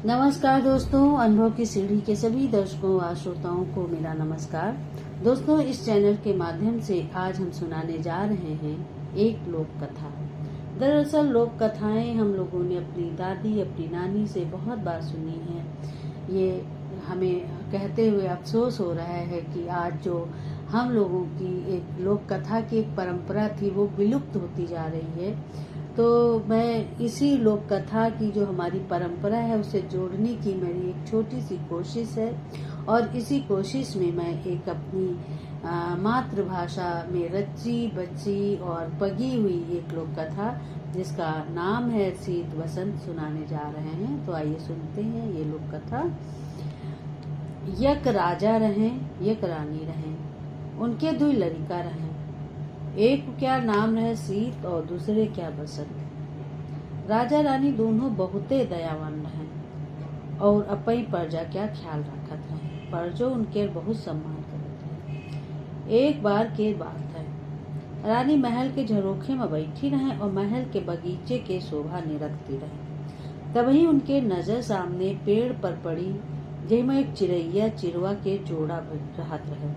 नमस्कार दोस्तों, अनुभव की सीढ़ी के सभी दर्शकों व श्रोताओं को मेरा नमस्कार। दोस्तों, इस चैनल के माध्यम से आज हम सुनाने जा रहे हैं एक लोक कथा। दरअसल लोक कथाएं हम लोगों ने अपनी दादी, अपनी नानी से बहुत बार सुनी हैं। ये हमें कहते हुए अफसोस हो रहा है कि आज जो हम लोगों की एक लोक कथा की एक परंपरा थी वो विलुप्त होती जा रही है। तो मैं इसी लोक कथा की जो हमारी परंपरा है उसे जोड़ने की मेरी एक छोटी सी कोशिश है, और इसी कोशिश में मैं एक अपनी मातृभाषा में रची बची और पगी हुई एक लोक कथा जिसका नाम है शीत बसंत सुनाने जा रहे हैं। तो आइए सुनते हैं ये लोक कथा। एक राजा रहें, एक रानी रहें, उनके दुई लड़का रहें। एक क्या नाम रहे शीत और दूसरे क्या बसंत। राजा रानी दोनों बहुते दयावान रहे और अपनी प्रजा क्या ख्याल रखत रहे। प्रजो उनके बहुत सम्मान करत रहे। एक बार के बात है, रानी महल के झरोखे में बैठी रहे और महल के बगीचे के शोभा निरखती रहे। तभी उनके नजर सामने पेड़ पर पड़ी, जिसमें एक चिड़ैया चिरवा के जोड़ा रहत रहे।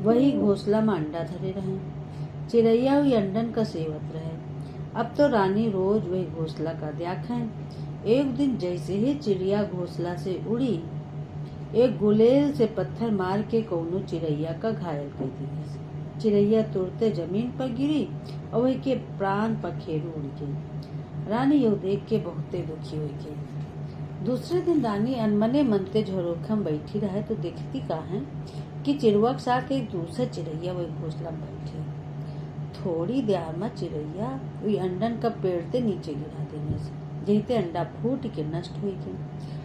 वही घोंसला में अंडा धरे रहे। चिड़ैया हुई अंडन का सेवत रहे। अब तो रानी रोज वही घोंसला का देखें। एक दिन जैसे ही चिड़िया घोंसला से उड़ी, एक गुलेल से पत्थर मार के कौनो चिड़ैया का घायल कर दी। चिड़ैया तुरते जमीन पर गिरी और वही के प्राण पखेरु उड़ गई। रानी यह देख के बहुते दुखी हुई गई। दूसरे दिन रानी अनमने मनते झरोखा में बैठी रहे तो देखती कहा कि चिड़वा के साथ एक दूसरा चिड़ैया वही घोंसला में बैठी। थोड़ी देर में चिड़ैया वही अंडन का पेड़ से नीचे गिरा देने से जैसे अंडा फूट के नष्ट हुई गई।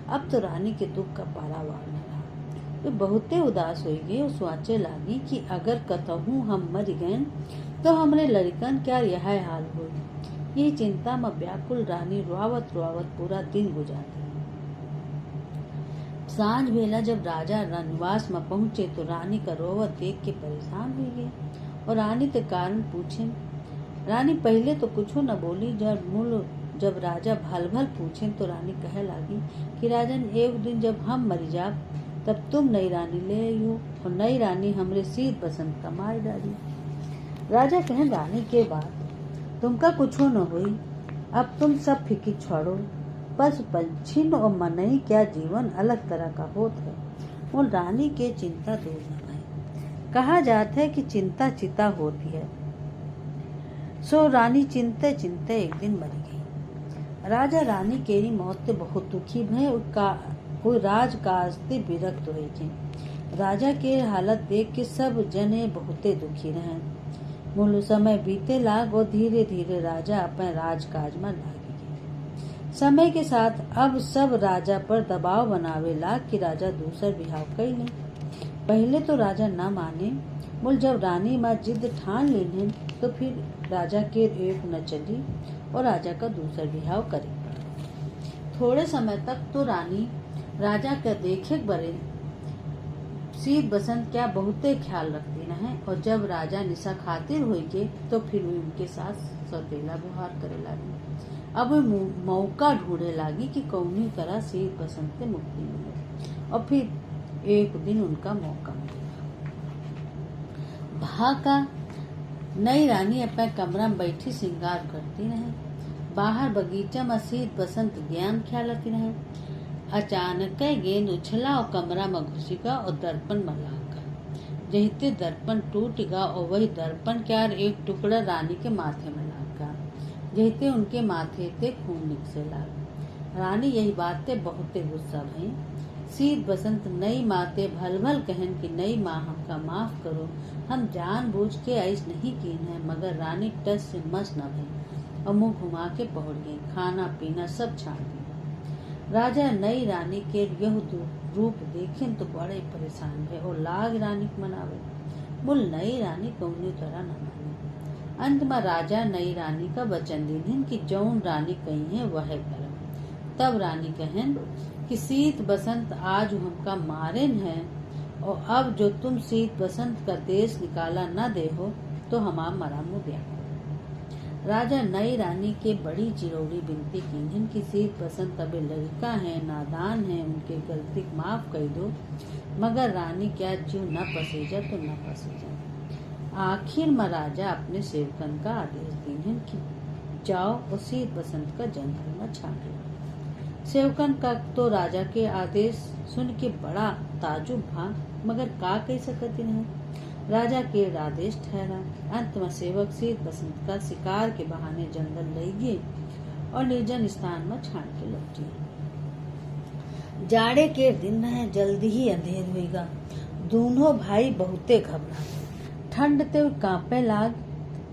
अब तो रानी के दुख का पारावार न रहा। वे बहुते उदास हो गई और सोचे लागी कि अगर कतहूँ हम मर गए तो हमरे लड़कन क्या यह हाल हो। ये चिंता में व्याकुल रानी रोवत रोवत पूरा दिन गुजारी। सांझ बेला जब राजा निवास में पहुंचे तो रानी का रोवत देख के परेशान हुई गई और रानी के कारण पूछे। रानी पहले तो कुछ न बोली। जब राजा भल भल पूछे तो रानी कहे लगी कि राजन, एक दिन जब हम मर जाब तब तुम नई रानी ले आइयो और नई रानी हमरे शीत बसंत का मार डाली। राजा कहे, रानी के बाद तुमका कुछ न हुई। अब तुम सब फिक्र छोड़ो। बस पंछी और मनई क्या जीवन अलग तरह का होता है। वो रानी के चिंता दूर न भई। कहा जाता है कि चिंता चिता होती है। सो रानी चिंते चिंते एक दिन मर गई। राजा रानी केरी मौत से बहुत दुखी भय। कोई राजकाज से विरक्त हुए थे। राजा के हालत देख के सब जने बहुते दुखी रहे। मूल समय बीते लाग और धीरे धीरे राजा अपने राजकाज में लाग गए। समय के साथ अब सब राजा पर दबाव बनावे लाग कि राजा दूसर बिहाव कर ले। पहले तो राजा न माने। बोल जब रानी माँ जिद ठान लेने तो फिर राजा के एक न चली और राजा का दूसर बिहाव करे पड़ा। थोड़े समय तक तो रानी राजा का देखे बरे शीत बसंत क्या बहुते ख्याल रखती रहे, और जब राजा निशा खातिर हुई के तो फिर वे उनके साथ सौतेला व्यवहार करे लगी। अब वे मौका ढूंढे लगी कि कौनी तरह शीत बसंत से मुक्ति मिले, और फिर एक दिन उनका मौका मिला। भाका नई रानी अपने कमरा में बैठी श्रृंगार करती रहे। बाहर बगीचा में शीत बसंत ज्ञान ख्यालती रहे। अचानक गेंद उछला और कमरा में घुस गया और दर्पण में लाग गया। जैसे दर्पण टूट गया और वही दर्पण क्या एक टुकड़ा रानी के माथे में लाग गया। जैसे उनके माथे से खून निकसे लाग। रानी यही बातें बहुते गुस्सा भई। शीत बसंत नई माते भल भल कहन कि नई माँ हमका माफ करो, हम जानबूझ के ऐस नहीं कीन है। मगर रानी टस से मस न भई और मुंह घुमा के पहुंच गई। खाना पीना सब छान दिया। राजा नई रानी के यह रूप देखें तो बड़े परेशान भे और लाग रानी को मनावे। बोल नई रानी कौनी तरह न माने। अंत में राजा नई रानी का वचन दीन कि जौन रानी कही है वह करम। तब रानी कहन कि शीत बसंत आज हमका मारेन है, और अब जो तुम शीत बसंत का देश निकाला न दे हो तो हमार मरा मुँह ब्याह। राजा नई रानी के बड़ी चिरौरी बिनती कीन्हन कि सीत बसंत अबे लड़का है, नादान है, उनके गलती माफ कर दो। मगर रानी क्या जीव न पसेजा तो न पसेजा। आखिर में राजा अपने सेवकन का आदेश दीन्हन कि जाओ और सीत बसंत का जंगल में छांट लो। सेवकन का तो राजा के आदेश सुन के बड़ा ताजुब भा, मगर का कह सकती नहीं। राजा के आदेश ठहरा। अंत में सेवक सीत बसंत का शिकार के बहाने जंगल ले गए और निर्जन स्थान में छांट के लौटे। जाड़े के दिन है, जल्दी ही अंधेर होगा। दोनों भाई बहुते घबरा, ठंड ते कांपे लाग।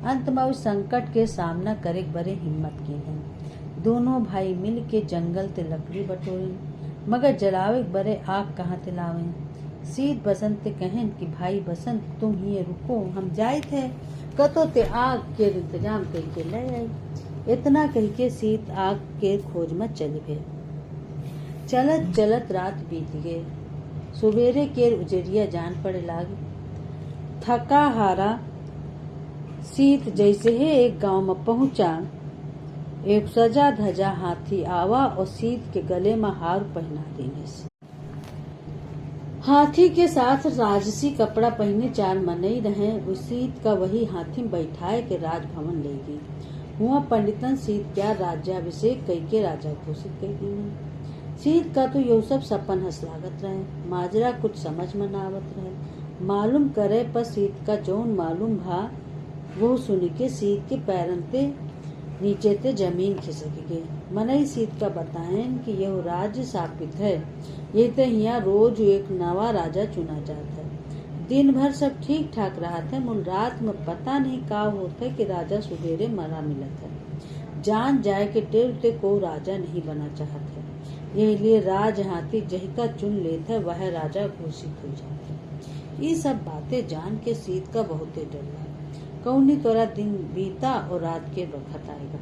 अंत में उस संकट के सामना करे बड़े हिम्मत की है। दोनों भाई मिल के जंगल ते लकड़ी बटोरे, मगर जलावे बड़े आग कहाँ ते लावे। सीत बसंत ते कहन कि भाई बसंत तुम ही रुको, हम जाए थे कतो ते आग के इंतजाम कह के ले आई। इतना कह के सीत आग के खोज में चली गए। चलत चलत रात बीत गए। सुबेरे के उजरिया जान पड़े लागे। थका हारा सीत जैसे ही एक गांव में पहुंचा, एक सजा धजा हाथी आवा और सीत के गले में हार पहना देने से। हाथी के साथ राजसी कपड़ा पहने 4 मनई रहे। उस सीत का वही हाथी बैठाए के राजभवन ले गई। हुआ पंडितन सीत क्या राज्याभिषेक कई के राजा घोषित कर दी। सीत का तो यो सब सपन हंस लागत रहे। माजरा कुछ समझ में न आवत रहे। मालूम करे पर सीत का जौन मालूम भा वो सुन के सीत के पैरन ते नीचे ते जमीन खिसक गई। मनई सीत का बताएं कि यह राज्य स्थापित है, ये तो यहाँ रोज एक नवा राजा चुना जाता है। दिन भर सब ठीक ठाक रहा था, मुल रात में पता नहीं का होता कि राजा सुबेरे मरा मिलत है। जान जाए के टेरते को राजा नहीं बना चाहते, यही लिए राज हाथी जही का चुन लेता वह राजा घोषित हो जाते। ये सब बातें जान के सीत का बहुत डर लगा। कौनी तोरा दिन बीता और रात के वक्त आएगा।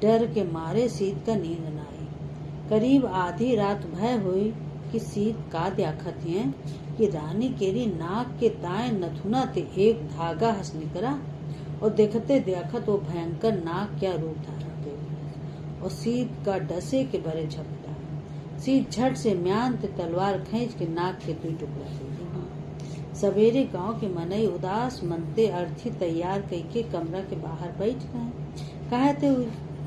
डर के मारे सीत का नींद न आई। करीब आधी रात भय हुई कि सीत का देखत है कि रानी केरी नाक के दाएं नथुना ते एक धागा हंस निकला और देखते देखत वो भयंकर नाक क्या रूप धारण कर और सीत का डसे के बरे झपटा। सीत झट से म्यान ते तलवार खींच के नाक के 2 टुकड़ा दे दी। सवेरे गांव के मनई उदास मनते अर्थी तैयार करके कमरा के बाहर बैठ गए। कहते हुए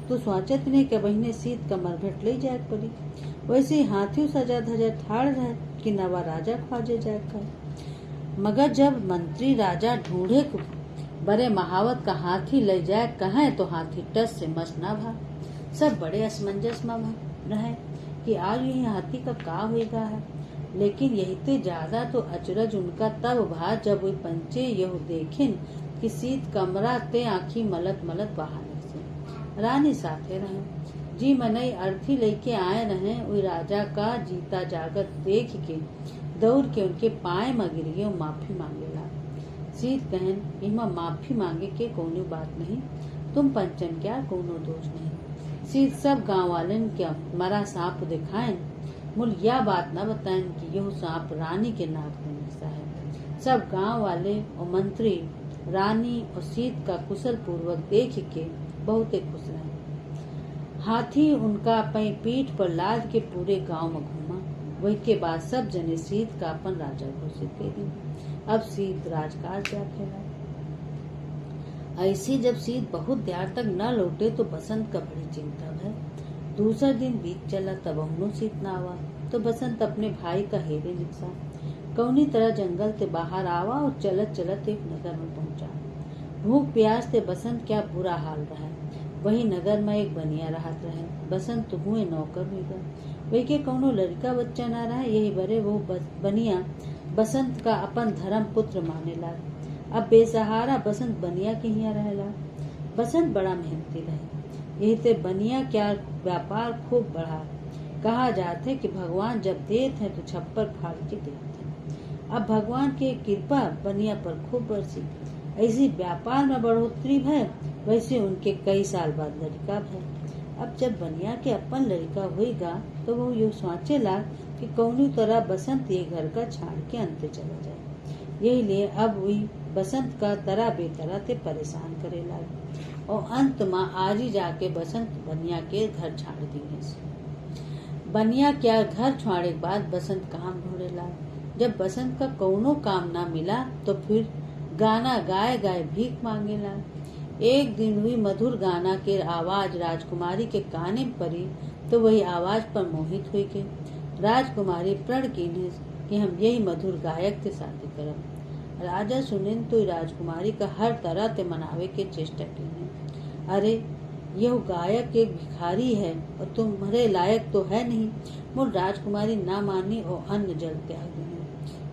तो सोचत नहीं कि बहने सीत का मरघट ले जाए पड़ी। वैसे हाथी सजा धजा ठाड़ रहे कि नवा राजा ख्वाजे जाए कर। मगर जब मंत्री राजा ढूंढे बड़े महावत का हाथी ले जाए कहे तो हाथी टस से मस न भा। सब बड़े असमंजस में रहे कि आज यही हाथी का का होगा है। लेकिन यही ते ज्यादा तो अचरज उनका तब भा जब वे पंचे यह देखें कि सीत कमरा ते आँखी मलत मलत बहाने से रानी साथे रहे। जी मनई अर्थी लेके आए रहे। वे राजा का जीता जागत देख के दौड़ के उनके पाए में गिर गए, माफी मांगेला। सीत कहन इमा माफी मांगे के कोनो बात नहीं, तुम पंचन क्या कोनो दोष नहीं। सीत सब गाँव वाले क्या मरा सांप दिखाएं, मुल यह बात न बताएं कि यह सांप रानी के नाक में घुसा है। सब गांव वाले और मंत्री रानी और सीत का कुशल पूर्वक देख के बहुत खुश रहे। हाथी उनका अपनी पीठ पर लाद के पूरे गांव में घूमा। वही के बाद सब जने सीत का अपन राजा घोषित कर दी। अब सीत राजकाज जा फैला। ऐसी जब सीत बहुत देर तक न लौटे तो बसंत का बड़ी चिंता है। दूसरा दिन बीत चला तब उन्हों सीत न आवा तो बसंत अपने भाई का हेरे निकसा कौनी तरह जंगल से बाहर आवा और चलत चलत एक नगर में पहुंचा। भूख प्यास से बसंत क्या बुरा हाल रहा। वही नगर में एक बनिया रहत रहे। बसंत हुए नौकर हुआ। वही के कौनो लड़का बच्चा न रहा। यही बरे वो बनिया बसंत का अपन धर्म पुत्र माने लाग। अब बेसहारा बसंत बनिया के यहाँ रहेला। बसंत बड़ा मेहनती रहे। यही ते बनिया क्या व्यापार खूब बढ़ा। कहा जाते कि भगवान जब देते हैं तो छप्पर फाड़ के देते हैं। अब भगवान की कृपा बनिया पर खूब बरसी। ऐसी व्यापार में बढ़ोतरी है, वैसे उनके कई साल बाद लड़का है। अब जब बनिया के अपन लड़का होगा तो वो यू सोचेला कि कौनी तरह बसंत ये घर का छाड़ के अंत चला जाए। यही लिए अब वही बसंत का तरह बेतरह ते परेशान करे लागे। और अंत में आज ही जाके बसंत बनिया के घर छाड़ दिए। बनिया क्या घर छोड़े के बाद बसंत काम ढूंढे ला। जब बसंत का कौनो काम ना मिला तो फिर गाना गाए गाए भीख मांगे ला। एक दिन हुई मधुर गाना के आवाज राजकुमारी के काने में पड़ी तो वही आवाज पर मोहित हुई के राजकुमारी प्रण कीने कि हम यही मधुर गायक के शादी करब। राजा सुनिन तो राजकुमारी का हर तरह ते मनावे के चेष्टा की। अरे यह गायक एक भिखारी है और तुम्हारे लायक तो है नहीं। मुझ राजकुमारी ना मानी और अन्न जल त्याग दी।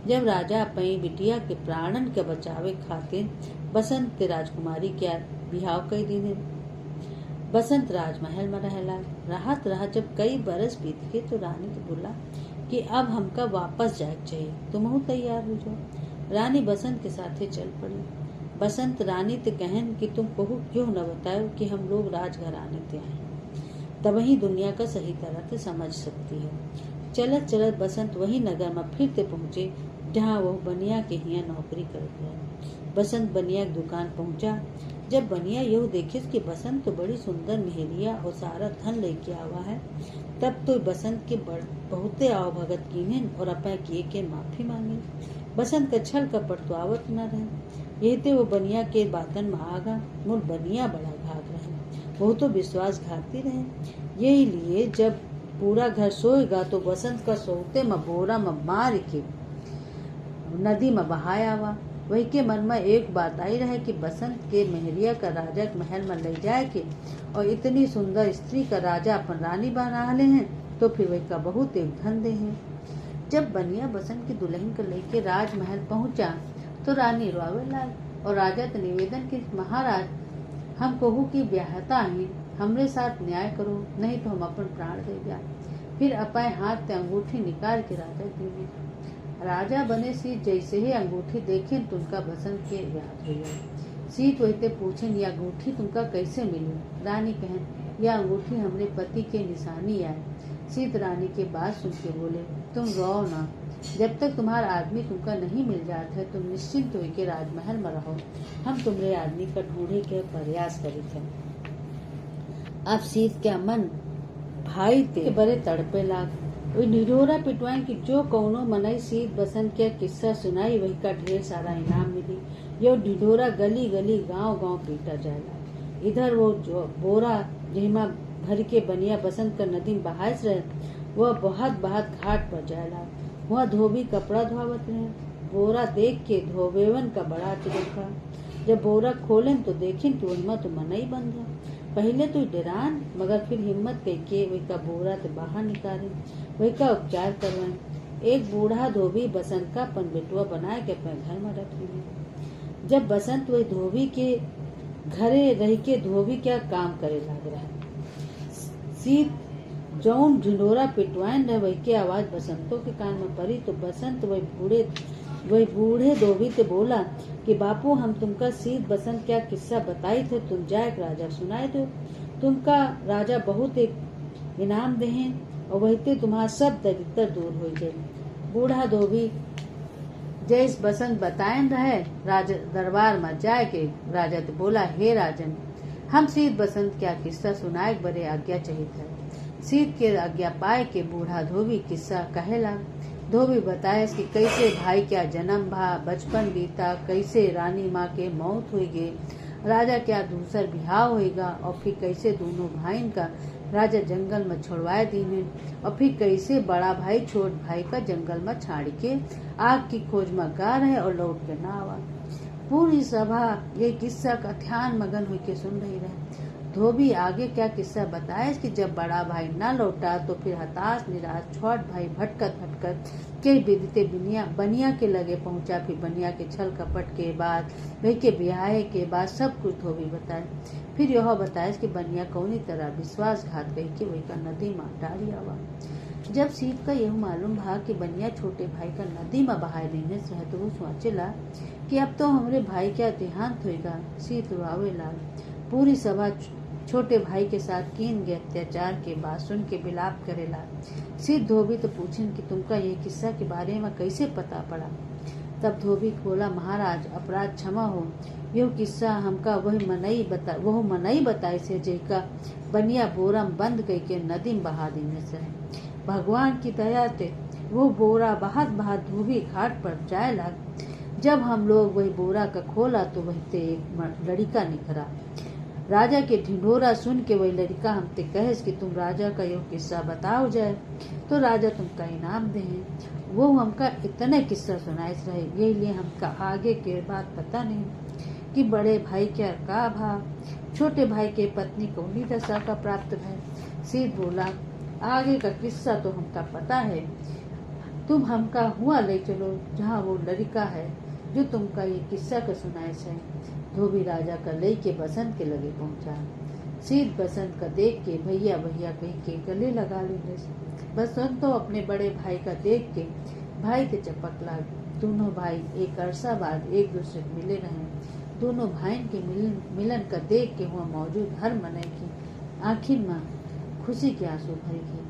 जब राजा अपनी बिटिया के प्राणन के बचावे खातिर बसंत के राजकुमारी क्या बिहाव कई दिन। बसंत राजमहल में रहला। राहत रहा जब कई बरस बीत के तो रानी तो बोला कि अब हमका वापस जाए चाहिए, तुम तैयार हो जाओ। रानी बसंत के साथे चल पड़ी। बसंत रानी ते कहन कि तुम कहू क्यों न बताओ कि हम लोग राजघर आने ते आए, तब ही दुनिया का सही तरह से समझ सकती है। चलत चलत बसंत वही नगर में फिर ते पहुँचे जहाँ वो बनिया के यहाँ नौकरी करता है। बसंत बनिया की दुकान पहुँचा। जब बनिया यह देखे कि बसंत तो बड़ी सुंदर मेहरिया और सारा धन लेके आवा है, तब तो बसंत के बहुते आओ भगत कीने और अपने किए के माफी मांगे। बसंत का छल कपट तो आवत न रहे। यही ते वो बनिया के बातन में आगा। मुझ बनिया बड़ा घात रहे, वो तो विश्वासघाती रहे। यही लिए जब पूरा घर सोएगा तो बसंत का सोते में बोरा में मार के नदी में बहाया आवा। वही के मन में एक बात आई रहे कि बसंत के मेहरिया का राजा के महल में ले जाए के और इतनी सुंदर स्त्री का राजा अपन रानी बना ले हैं तो फिर वही का बहुत एक धन दे हैं। जब बनिया बसंत की दुल्हन को लेके राजमहल पहुंचा तो रानी रोवे लाल और राजा तो निवेदन की महाराज हम कहू की ब्याहता है, हमरे साथ न्याय करो, नहीं तो हम अपन प्राण दे जाए। फिर अपने हाथ से अंगूठी निकाल के राजा दिए। राजा बने सीत जैसे ही अंगूठी देखे तो उनका बसंत के याद हो गया। सीत वही पूछन यह अंगूठी तुमका कैसे मिली। रानी कहन यह अंगूठी हमरे पति के निशानी है। सीत रानी के बात सुन के बोले तुम रो ना, जब तक तुम्हारा आदमी तुमका नहीं मिल जाता है तुम निश्चिंत हो के राजमहल में रहो, हम तुम्हारे आदमी का ढूंढे के प्रयास करी थे। अब सीत क्या मन भाई ते बड़े तड़पे लाग। वही निढोरा पिटवाई कि जो कौनो मनई सीत बसंत के किस्सा सुनाई वही का ढेर सारा इनाम मिली। यो ढिढोरा गली गली गांव गांव पीटा जाएगा। इधर वो जो बोरा जहिमा भर के बनिया बसंत का नदी में बहास रहे वह बहुत घाट पर जाएगा। वह धोबी कपड़ा धोवत रहे। बोरा देख के धोबेवन का बड़ा आश्चर्य था। जब बोरा खोलें तो देखें कि वही तो मनई बंद है। पहले तो डरान मगर फिर हिम्मत करके वही का बोरा से बाहर निकाले, वही का उपचार करवाए। एक बूढ़ा धोबी बसंत का अपन बेटुआ बनाए के अपने घर में रख लिए। जब बसंत वही धोबी के घरे रह के धोबी क्या काम करे लग रहा है। सीत जौन ढिंडोरा पिटवाइन रहे वही के आवाज बसंतों के कान में पड़ी तो बसंत वही बूढ़े धोबी से बोला कि बापू हम तुमका सीत बसंत क्या किस्सा बताई थे, तुम जाए राजा सुनाए दो, तुमका राजा बहुत एक इनाम दे और वही तुम्हारा सब दरिद्र दूर हो जाए। बूढ़ा धोबी जैस बसंत बतायन रहे राजा दरबार में जाए के राजा तो बोला हे राजन हम सीत बसंत क्या किस्सा सुनाए बड़े आज्ञा चाहिए था। सीत के आज्ञा पाए के बूढ़ा धोबी किस्सा कहेला। धोबी बताए कि कैसे भाई क्या जन्म भा, बचपन बीता, कैसे रानी माँ के मौत हुई गई, राजा क्या दूसर बिहाव होएगा और फिर कैसे दोनों भाई का राजा जंगल में छोड़वाए दीने और फिर कैसे बड़ा भाई छोट भाई का जंगल में छाड़ के आग की खोज में गा रहे और लौट के ना आवा। पूरी सभा ये किस्सा का ध्यान मगन होके सुन रही रहे। धोबी आगे क्या किस्सा बताया कि जब बड़ा भाई न लौटा तो फिर हताश निराश छोट भाई भटकत के बीतते बनिया के लगे पहुंचा। फिर बनिया के छल कपट के बाद वही के ब्याह के बाद सब कुछ धोबी बताए। फिर यह बताया कि बनिया कौनी तरह विश्वासघात कही के वही का नदी में डाली आवा। जब सीत का यह मालूम भा कि बनिया छोटे भाई का नदी में बहाए देने से तो वो सोचेला कि अब तो हमारे भाई क्या देहांत होएगा। सीत रोवे लाल। पूरी सभा छोटे भाई के साथ कीन गए अत्याचार के बाद सुन के विलाप करेला। सीत धोबी तो पूछन कि तुमका ये किस्सा के बारे में कैसे पता पड़ा। तब धोबी बोला, महाराज अपराध क्षमा हो। यो किस्सा हमका वह मनई बताई से जेका बनिया बोरा में बंद कई के नदी में बहा देने से। भगवान की दया से वो बोरा बहात बहात धोबी घाट पर जाए लग। जब हम लोग वही बोरा का खोला तो वही ते एक लड़का निखरा। राजा के ढिंढोरा सुन के वही लड़का हमते कहे कि तुम राजा का यो किस्सा बताओ जाए तो राजा तुमका इनाम दे। वो हमका इतने किस्सा सुनाए रहे, यही लिए हमका आगे के बात पता नहीं कि बड़े भाई क्या का भा, छोटे भाई के पत्नी कौनी दशा का प्राप्त है। सीध बोला, आगे का किस्सा तो हमका पता है, तुम हमका हुआ ले चलो जहाँ वो लड़का है जो तुमका ये किस्सा का सुनाए है। धोबी राजा का ले के बसंत के लगे पहुंचा। सीध बसंत का देख के भैया भैया कह के गले लगा लेने। बसंत तो अपने बड़े भाई का देख के भाई के चपक लाग। दोनों भाई एक अरसा बाद एक दूसरे से मिले रहे। दोनों भाई के मिलन का देख के हुआ मौजूद हर मने की आखिर में खुशी के आंसू भरी गई।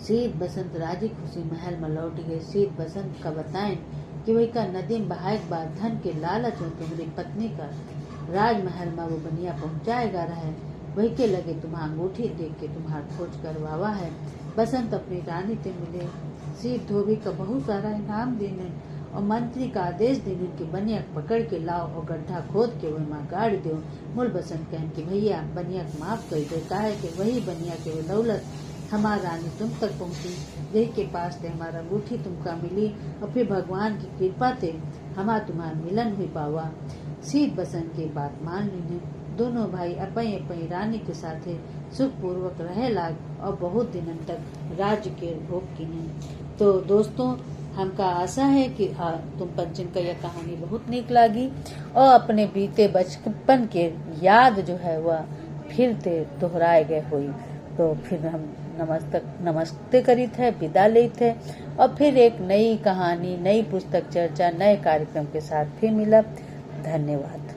सीध बसंत राजी खुशी महल में लौट गए। सीध बसंत का बताएं कि वही का नदी में बहाए के बाद धन के लालच में तुम्हारी पत्नी का राजमहल में वो बनिया पहुंचाएगा रहे। वही के लगे तुम्हारा अंगूठी देख के तुम्हारा खोज करवावा है। बसंत अपनी रानी से मिले। सीध धोबी का बहुत सारा इनाम देने और मंत्री का आदेश देने कि बनिया पकड़ के लाओ और गड्ढा खोद के वही माँ गाड़ दो। मूल बसंत कहन कि भैया बनिया को माफ कर दे, कहा है कि वही बनिया के बदौलत हमारा रानी तुम तक पहुंची। देह के पास थे हमारा अंगूठी तुमका मिली और फिर भगवान की कृपा थे हमारा तुम्हारा मिलन हुई पावा। सीध बसंत की बात मान ली। दोनों भाई अपनी अपनी रानी के साथ सुख पूर्वक रह लाग और बहुत दिनों तक राज्य के भोग किने। तो दोस्तों, हमका आशा है कि तुम पंचन का यह कहानी बहुत नीक लगी और अपने बीते बचपन के याद जो है वह फिर से दोहराए गए हुई। तो फिर हम नमस्ते करी थे, विदा ले थे और फिर एक नई कहानी, नई पुस्तक चर्चा, नए कार्यक्रम के साथ फिर मिला। धन्यवाद।